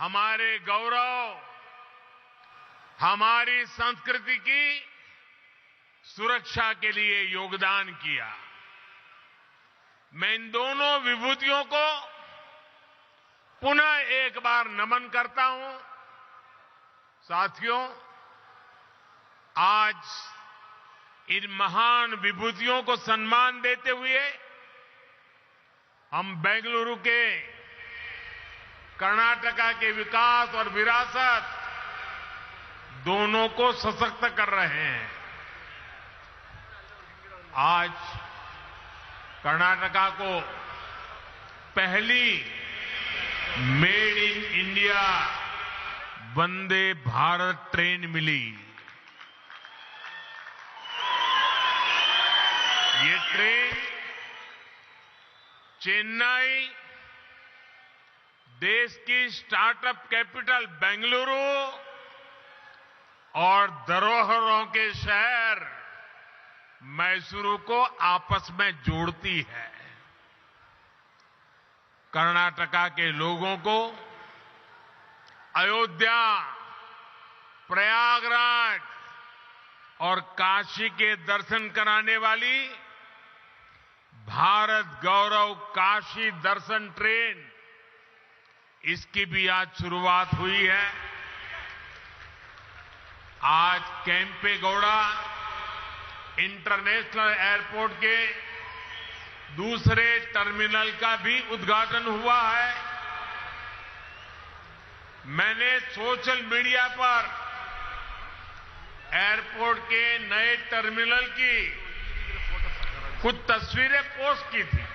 हमारे गौरव, हमारी संस्कृति की सुरक्षा के लिए योगदान किया। मैं इन दोनों विभूतियों को पुनः एक बार नमन करता हूं। साथियों, आज इन महान विभूतियों को सम्मान देते हुए हम बेंगलुरु के कर्नाटका के विकास और विरासत दोनों को सशक्त कर रहे हैं। आज कर्नाटका को पहली made in India Vande Bharat train मिली। ये ट्रेन चेन्नई, देश की स्टार्टअप कैपिटल बेंगलुरु और धरोहरों के शहर मैसूरू को आपस में जोड़ती है। कर्नाटका के लोगों को अयोध्या, प्रयागराज और काशी के दर्शन कराने वाली भारत गौरव काशी दर्शन ट्रेन, इसकी भी आज शुरुआत हुई है। आज केम्पेगौड़ा इंटरनेशनल एयरपोर्ट के दूसरे टर्मिनल का भी उद्घाटन हुआ है। मैंने सोशल मीडिया पर एयरपोर्ट के नए टर्मिनल की कुछ तस्वीरें पोस्ट की थी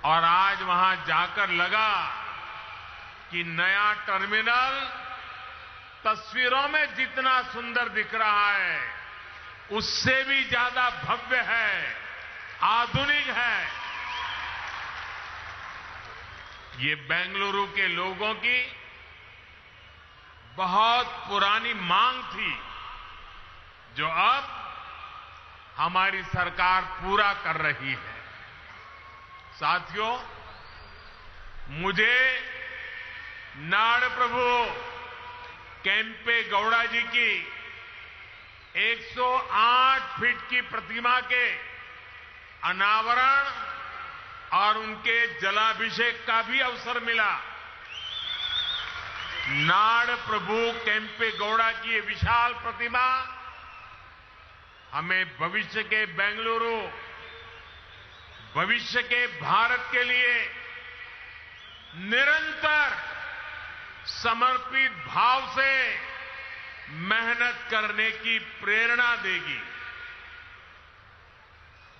और आज वहां जाकर लगा कि नया टर्मिनल तस्वीरों में जितना सुंदर दिख रहा है उससे भी ज्यादा भव्य है, आधुनिक है। ये बेंगलुरु के लोगों की बहुत पुरानी मांग थी जो अब हमारी सरकार पूरा कर रही है। साथियों, मुझे नाड़ प्रभु केम्पेगौड़ा जी की 108 फीट की प्रतिमा के अनावरण और उनके जलाभिषेक का भी अवसर मिला। नाड़ प्रभु केम्पेगौड़ा की ये विशाल प्रतिमा हमें भविष्य के बेंगलुरु, भविष्य के भारत के लिए निरंतर समर्पित भाव से मेहनत करने की प्रेरणा देगी।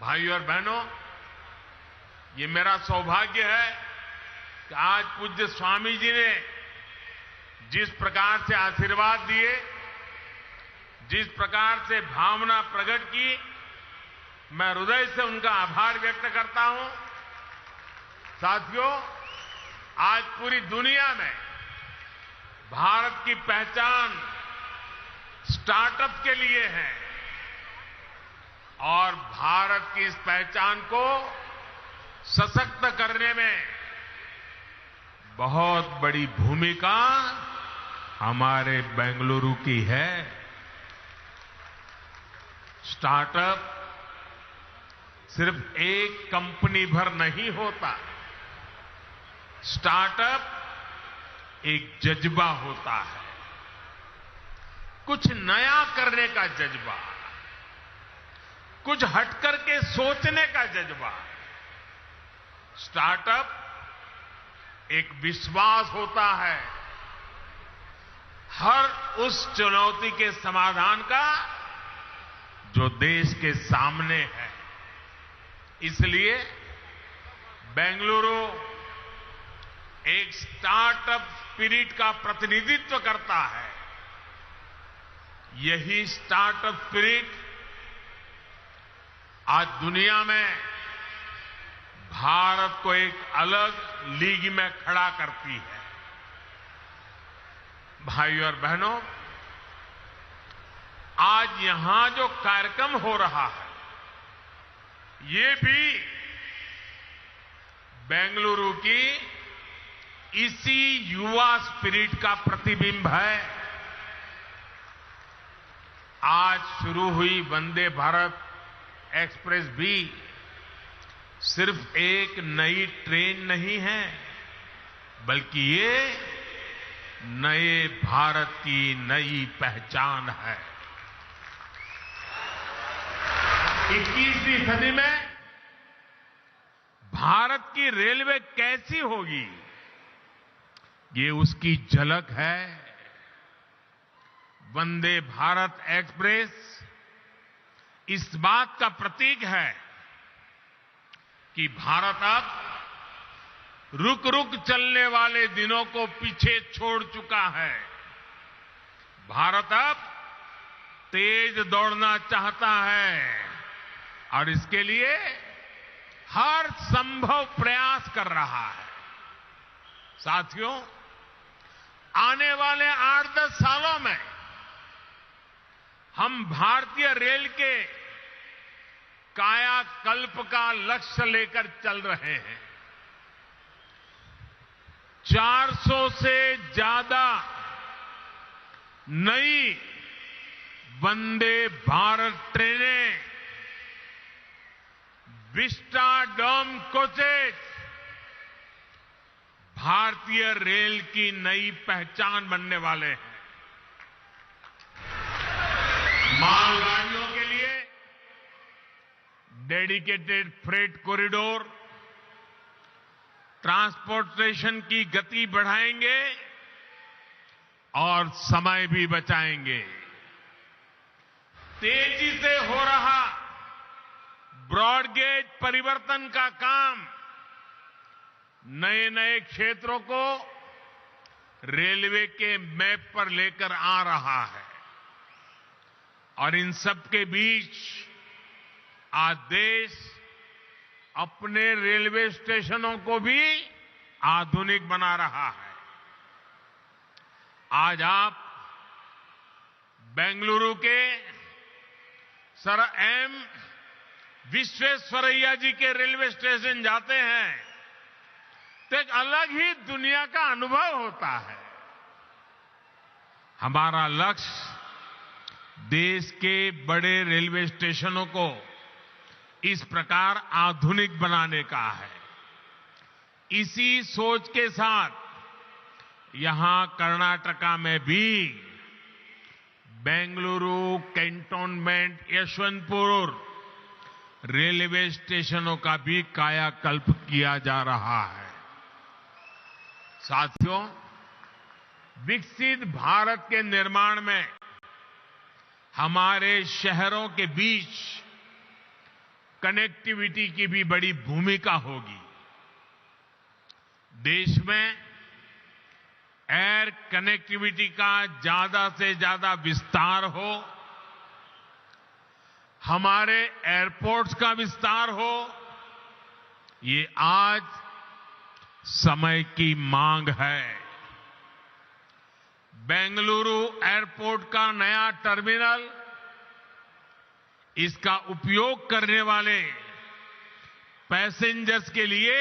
भाइयों और बहनों, ये मेरा सौभाग्य है कि आज पूज्य स्वामी जी ने जिस प्रकार से आशीर्वाद दिए, जिस प्रकार से भावना प्रकट की, मैं हृदय से उनका आभार व्यक्त करता हूं। साथियों, आज पूरी दुनिया में भारत की पहचान स्टार्टअप के लिए है और भारत की इस पहचान को सशक्त करने में बहुत बड़ी भूमिका हमारे बेंगलुरु की है। स्टार्टअप सिर्फ एक कंपनी भर नहीं होता, स्टार्टअप एक जज्बा होता है, कुछ नया करने का जज्बा, कुछ हटकर के सोचने का जज्बा। स्टार्टअप एक विश्वास होता है हर उस चुनौती के समाधान का जो देश के सामने है। इसलिए बेंगलुरु एक स्टार्टअप स्पिरिट का प्रतिनिधित्व करता है। यही स्टार्टअप स्पिरिट आज दुनिया में भारत को एक अलग लीग में खड़ा करती है। भाइयों और बहनों, आज यहां जो कार्यक्रम हो रहा है ये भी बेंगलुरु की इसी युवा स्पिरिट का प्रतिबिंब है आज शुरू हुई वंदे भारत एक्सप्रेस भी सिर्फ एक नई ट्रेन नहीं है, बल्कि ये नए भारत की नई पहचान है। 21वीं सदी में भारत की रेलवे कैसी होगी, ये उसकी झलक है। वंदे भारत एक्सप्रेस इस बात का प्रतीक है कि भारत अब रुक रुक चलने वाले दिनों को पीछे छोड़ चुका है। भारत अब तेज दौड़ना चाहता है और इसके लिए हर संभव प्रयास कर रहा है। साथियों, आने वाले 8-10 सालों में हम भारतीय रेल के कायाकल्प का लक्ष्य लेकर चल रहे हैं। 400 से ज्यादा नई वंदे भारत ट्रेनें, विस्टाडोम कोचेस भारतीय रेल की नई पहचान बनने वाले हैं। मालगाड़ियों के लिए डेडिकेटेड फ्रेट कॉरिडोर, ट्रांसपोर्टेशन की गति बढ़ाएंगे और समय भी बचाएंगे। तेजी से हो रहा ब्रॉडगेज परिवर्तन का काम नए नए क्षेत्रों को रेलवे के मैप पर लेकर आ रहा है और इन सब के बीच आज देश अपने रेलवे स्टेशनों को भी आधुनिक बना रहा है। आज आप बेंगलुरु के सर एम विश्वेश्वरैया जी के रेलवे स्टेशन जाते हैं तो एक अलग ही दुनिया का अनुभव होता है। हमारा लक्ष्य देश के बड़े रेलवे स्टेशनों को इस प्रकार आधुनिक बनाने का है। इसी सोच के साथ यहां कर्नाटका में भी बेंगलुरु कैंटोनमेंट यशवंतपुर रेलवे स्टेशनों का भी कायाकल्प किया जा रहा है। साथियों, विकसित भारत के निर्माण में हमारे शहरों के बीच कनेक्टिविटी की भी बड़ी भूमिका होगी। देश में एयर कनेक्टिविटी का ज्यादा से ज्यादा विस्तार हो, हमारे एयरपोर्ट्स का विस्तार हो, ये आज समय की मांग है। बेंगलुरु एयरपोर्ट का नया टर्मिनल इसका उपयोग करने वाले पैसेंजर्स के लिए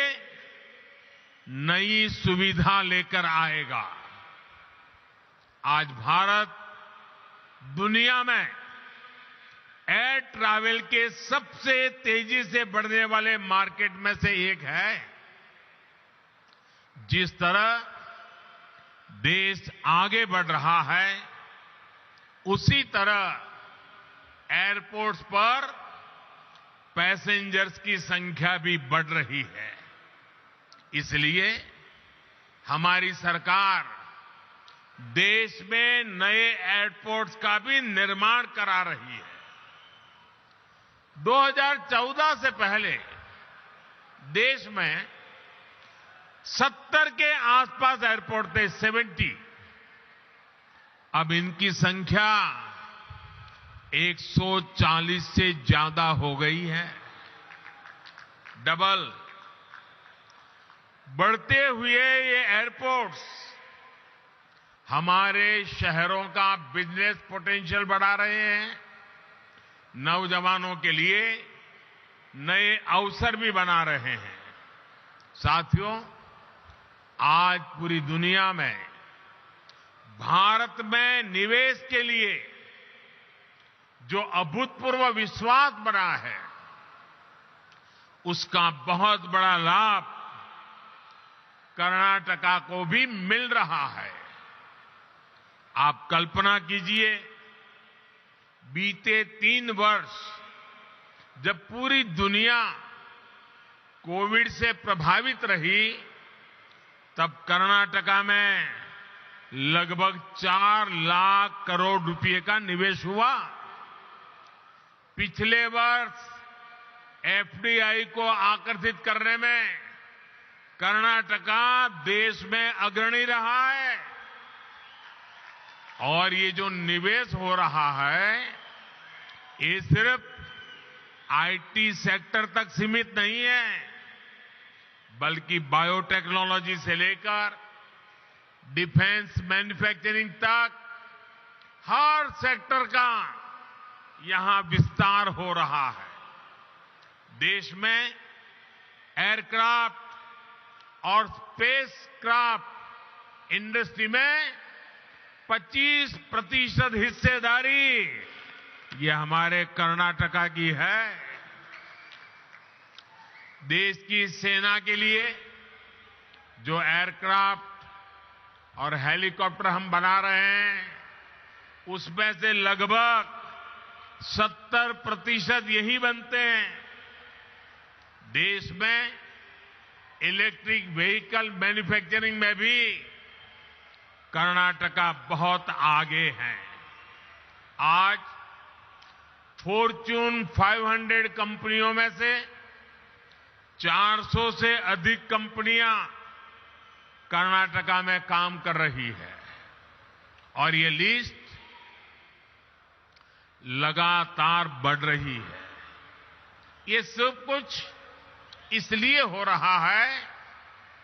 नई सुविधा लेकर आएगा। आज भारत दुनिया में एयर ट्रैवल के सबसे तेजी से बढ़ने वाले मार्केट में से एक है। जिस तरह देश आगे बढ़ रहा है, उसी तरह एयरपोर्ट्स पर पैसेंजर्स की संख्या भी बढ़ रही है। इसलिए हमारी सरकार देश में नए एयरपोर्ट्स का भी निर्माण करा रही है। 2014 से पहले देश में 70 के आसपास एयरपोर्ट थे, 70। अब इनकी संख्या 140 से ज्यादा हो गई है। डबल बढ़ते हुए ये एयरपोर्ट्स हमारे शहरों का बिजनेस पोटेंशियल बढ़ा रहे हैं, नौजवानों के लिए नए अवसर भी बना रहे हैं। साथियों, आज पूरी दुनिया में भारत में निवेश के लिए जो अभूतपूर्व विश्वास बना है, उसका बहुत बड़ा लाभ कर्नाटका को भी मिल रहा है। आप कल्पना कीजिए, बीते 3 वर्ष जब पूरी दुनिया कोविड से प्रभावित रही, तब कर्नाटका में लगभग 4 लाख करोड़ रुपए का निवेश हुआ। पिछले वर्ष एफडीआई को आकर्षित करने में कर्नाटका देश में अग्रणी रहा है। और ये जो निवेश हो रहा है, ये सिर्फ आईटी सेक्टर तक सीमित नहीं है, बल्कि बायोटेक्नोलॉजी से लेकर डिफेंस मैन्युफैक्चरिंग तक हर सेक्टर का यहां विस्तार हो रहा है। देश में एयरक्राफ्ट और स्पेसक्राफ्ट इंडस्ट्री में 25% हिस्सेदारी ये हमारे कर्नाटका की है। देश की सेना के लिए जो एयरक्राफ्ट और हेलीकॉप्टर हम बना रहे हैं, उसमें से लगभग 70% यही बनते हैं। देश में इलेक्ट्रिक व्हीकल मैन्युफैक्चरिंग में भी कर्नाटका बहुत आगे है। आज फॉर्च्यून 500 कंपनियों में से 400 से अधिक कंपनियां कर्नाटका में काम कर रही है, और ये लिस्ट लगातार बढ़ रही है। ये सब कुछ इसलिए हो रहा है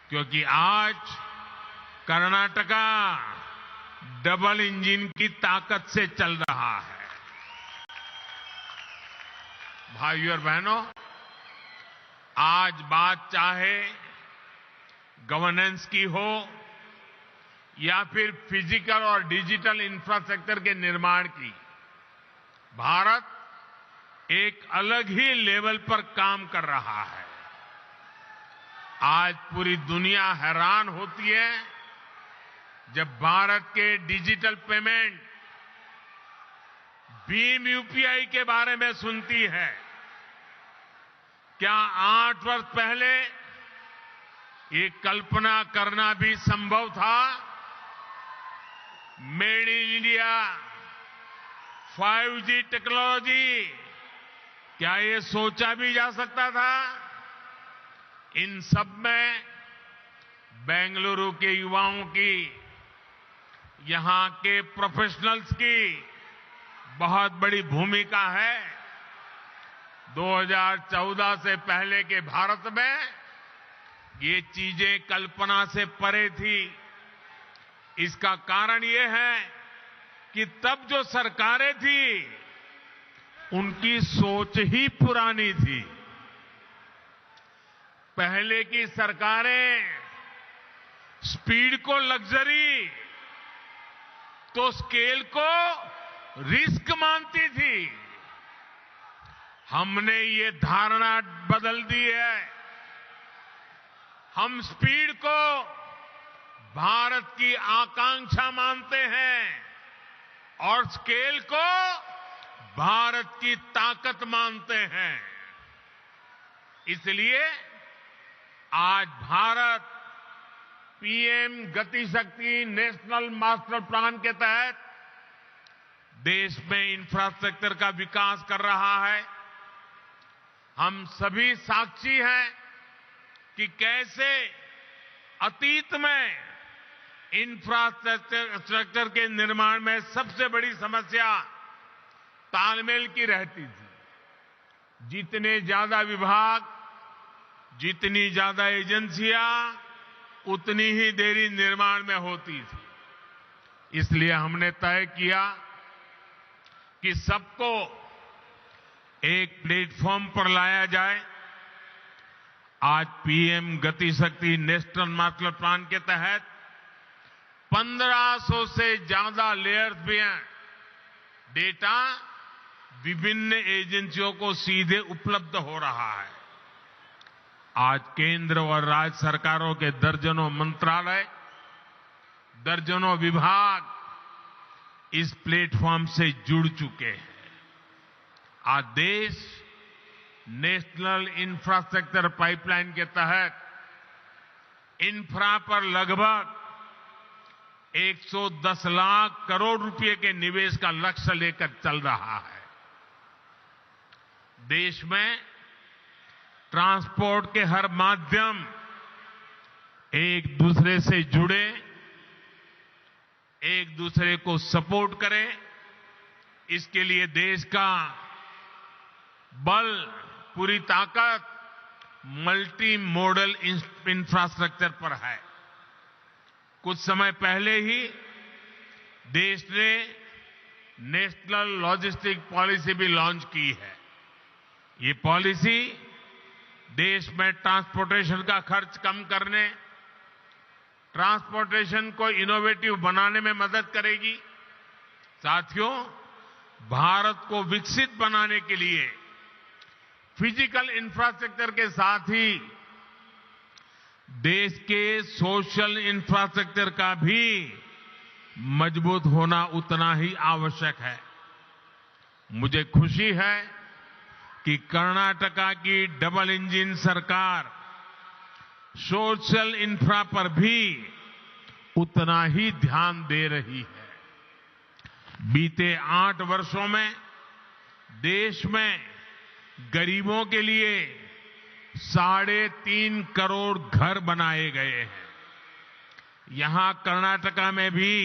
क्योंकि आज कर्नाटका डबल इंजन की ताकत से चल रहा है। भाइयों और बहनों, आज बात चाहे गवर्नेंस की हो या फिर फिजिकल और डिजिटल इंफ्रास्ट्रक्चर के निर्माण की, भारत एक अलग ही लेवल पर काम कर रहा है। आज पूरी दुनिया हैरान होती है जब भारत के डिजिटल पेमेंट भीम यूपीआई के बारे में सुनती है। क्या 8 वर्ष पहले ये कल्पना करना भी संभव था? Made in India, 5G technology, क्या ये सोचा भी जा सकता था? इन सब में बेंगलुरु के युवाओं की, यहां के प्रोफेशनल्स की बहुत बड़ी भूमिका है। 2014 से पहले के भारत में ये चीजें कल्पना से परे थी। इसका कारण ये है कि तब जो सरकारें थी, उनकी सोच ही पुरानी थी। पहले की सरकारें स्पीड को लग्जरी तो स्केल को रिस्क मानती थी। हमने ये धारणा बदल दी है। हम स्पीड को भारत की आकांक्षा मानते हैं और स्केल को भारत की ताकत मानते हैं। इसलिए आज भारत पीएम गति शक्ति नेशनल मास्टर प्लान के तहत देश में इंफ्रास्ट्रक्चर का विकास कर रहा है। हम सभी साक्षी हैं कि कैसे अतीत में इंफ्रास्ट्रक्चर के निर्माण में सबसे बड़ी समस्या तालमेल की रहती थी। जितने ज्यादा विभाग, जितनी ज्यादा एजेंसियां, उतनी ही देरी निर्माण में होती थी। इसलिए हमने तय किया कि सबको एक प्लेटफॉर्म पर लाया जाए आज पीएम गति शक्ति नेशनल मास्टर प्लान के तहत 1500 से ज्यादा लेयर्स भी हैं। डेटा विभिन्न एजेंसियों को सीधे उपलब्ध हो रहा है। आज केंद्र और राज्य सरकारों के दर्जनों मंत्रालय, दर्जनों विभाग इस प्लेटफॉर्म से जुड़ चुके हैं। आज देश नेशनल इंफ्रास्ट्रक्चर पाइपलाइन के तहत इंफ्रा पर लगभग 110 लाख करोड़ रुपए के निवेश का लक्ष्य लेकर चल रहा है। देश में ट्रांसपोर्ट के हर माध्यम एक दूसरे से जुड़े, एक दूसरे को सपोर्ट करें, इसके लिए देश का बल, पूरी ताकत मल्टी मॉडल इंफ्रास्ट्रक्चर पर है। कुछ समय पहले ही देश ने नेशनल लॉजिस्टिक पॉलिसी भी लॉन्च की है। ये पॉलिसी देश में ट्रांसपोर्टेशन का खर्च कम करने, ट्रांसपोर्टेशन को इनोवेटिव बनाने में मदद करेगी। साथियों, भारत को विकसित बनाने के लिए फिजिकल इंफ्रास्ट्रक्चर के साथ ही देश के सोशल इंफ्रास्ट्रक्चर का भी मजबूत होना उतना ही आवश्यक है। मुझे खुशी है कि कर्नाटका की डबल इंजन सरकार सोशल इंफ्रा पर भी उतना ही ध्यान दे रही है। बीते 8 वर्षों में देश में गरीबों के लिए 3.5 करोड़ घर बनाए गए हैं। यहां कर्नाटका में भी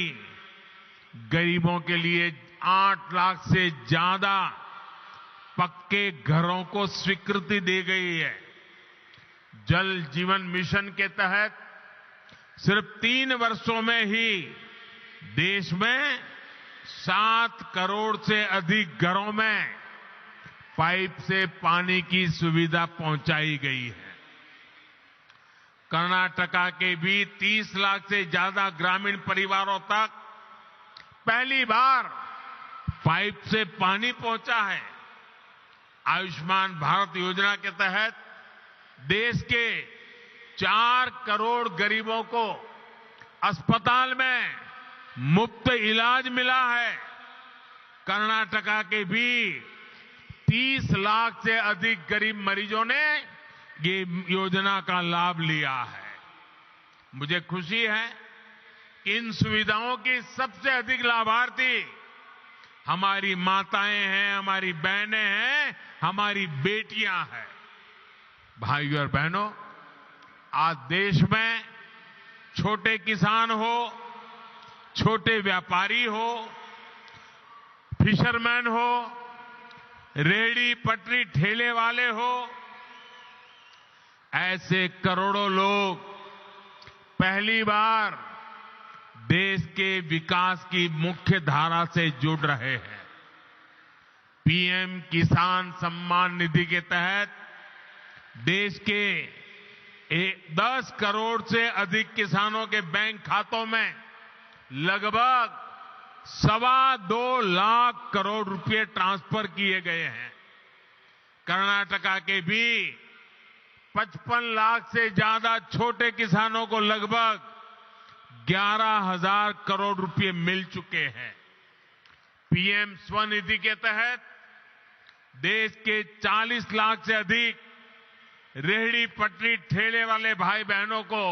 गरीबों के लिए 8 लाख से ज्यादा पक्के घरों को स्वीकृति दी गई है। जल जीवन मिशन के तहत सिर्फ 3 वर्षों में ही देश में 7 करोड़ से अधिक घरों में पाइप से पानी की सुविधा पहुंचाई गई है। कर्नाटका के भी 30 लाख से ज्यादा ग्रामीण परिवारों तक पहली बार पाइप से पानी पहुंचा है। आयुष्मान भारत योजना के तहत देश के 4 करोड़ गरीबों को अस्पताल में मुफ्त इलाज मिला है। कर्नाटका के भी 30 लाख से अधिक गरीब मरीजों ने ये योजना का लाभ लिया है। मुझे खुशी है कि इन सुविधाओं की सबसे अधिक लाभार्थी हमारी माताएं हैं, हमारी बहनें हैं, हमारी बेटियां हैं। भाइयों और बहनों, आज देश में छोटे किसान हो, छोटे व्यापारी हो, फिशरमैन हो, रेहड़ी पटरी ठेले वाले हो, ऐसे करोड़ों लोग पहली बार देश के विकास की मुख्य धारा से जुड़ रहे हैं। पीएम किसान सम्मान निधि के तहत देश के 10 करोड़ से अधिक किसानों के बैंक खातों में लगभग 2.25 लाख करोड़ रुपए ट्रांसफर किए गए हैं। कर्नाटका के भी 55 लाख से ज्यादा छोटे किसानों को लगभग 11,000 करोड़ रुपए मिल चुके हैं। पीएम स्वनिधि के तहत देश के 40 लाख से अधिक रेहड़ी पटरी ठेले वाले भाई बहनों को